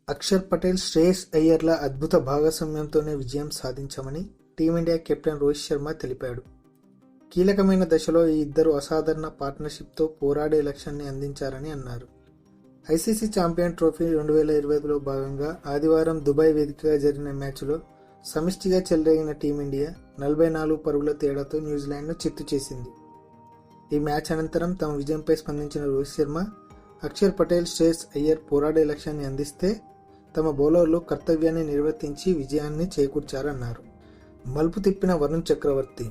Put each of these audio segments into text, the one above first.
అక్షర్ పటేల్, శ్రేయస్ అయ్యర్ల అద్భుత భాగస్వామ్యంతోనే విజయం సాధించామని team India captain Rohit Sharma తెలిపాడు. కీలకమైన దశలో ఈ ఇద్దరు అసాధారణ పార్ట్నర్షిప్తో పోరాడే లక్ష్యాన్ని అందించారని అన్నారు. ఐసీసీ ఛాంపియన్ ట్రోఫీ 2025లో భాగంగా ఆదివారం దుబాయ్ వేదికగా జరిగిన మ్యాచ్లో సమిష్టిగా చెలరేగిన టీమిండియా 44 పరుగుల తేడాతో న్యూజిలాండ్ను చిత్తు చేసింది. ఈ మ్యాచ్ అనంతరం తమ విజయంపై స్పందించిన రోహిత్ శర్మ, అక్షర్ పటేల్, శ్రేయస్ అయ్యర్ పోరాడే లక్ష్యాన్ని అందిస్తే తమ బౌలర్లు కర్తవ్యాన్ని నిర్వర్తించి విజయాన్ని చేకూర్చారన్నారు. మలుపు తిప్పిన వరుణ్ చక్రవర్తి.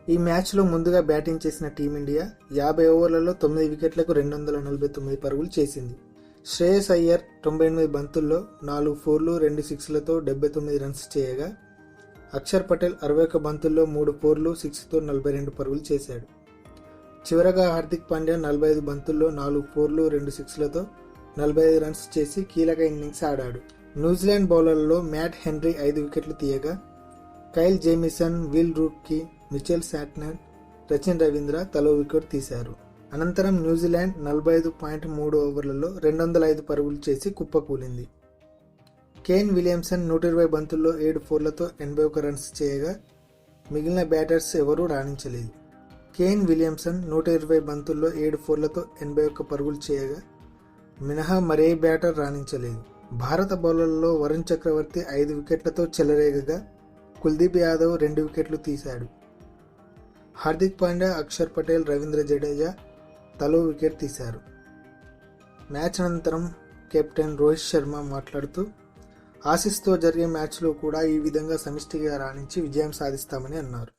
ఈ మ్యాచ్లో ముందుగా బ్యాటింగ్ చేసిన టీమిండియా 50 ఓవర్లలో 9 వికెట్లకు 249 పరుగులు చేసింది. శ్రేయస్ అయ్యర్ 98 బంతుల్లో 4 ఫోర్లు 2 సిక్స్లతో 79 రన్స్ చేయగా, అక్షర్ పటేల్ 61 బంతుల్లో 3 ఫోర్లు 6తో 42 పరుగులు చేశాడు. చివరగా హార్దిక్ పాండ్యా 45 బంతుల్లో 4 ఫోర్లు 2 సిక్స్లతో 45 రన్స్ చేసి కీలక ఇన్నింగ్స్ ఆడాడు. న్యూజిలాండ్ బౌలర్లలో మ్యాట్ హెన్రీ 5 వికెట్లు తీయగా, కైల్ జేమిసన్, విల్ రూట్కి, మిచెల్ శాంట్నర్, సచిన్ రవీంద్ర తలో వికెట్ తీశారు. అనంతరం న్యూజిలాండ్ 45.3 ఓవర్లలో 205 పరుగులు చేసి కుప్పకూలింది. కేన్ విలియమ్సన్ 120 బంతుల్లో 7 ఫోర్లతో 81 రన్స్ చేయగా, మిగిలిన బ్యాటర్స్ ఎవరూ రాణించలేదు. కేన్ విలియమ్సన్ 120 బంతుల్లో 7 ఫోర్లతో 81 పరుగులు చేయగా, మినహా మరే బ్యాటర్ రాణించలేదు. భారత బౌలర్లలో వరుణ్ చక్రవర్తి 5 వికెట్లతో చెలరేగగా, కుల్దీప్ యాదవ్ 2 వికెట్లు తీశాడు. హార్దిక్ పాండ్యా, అక్షర్ పటేల్, రవీంద్ర జడేజా తలో వికెట్ తీశారు. మ్యాచ్ అనంతరం కెప్టెన్ రోహిత్ శర్మ మాట్లాడుతూ, ఆసీస్తో జరిగే మ్యాచ్లో కూడా ఈ విధంగా సమిష్టిగా రాణించి విజయం సాధిస్తామని అన్నారు.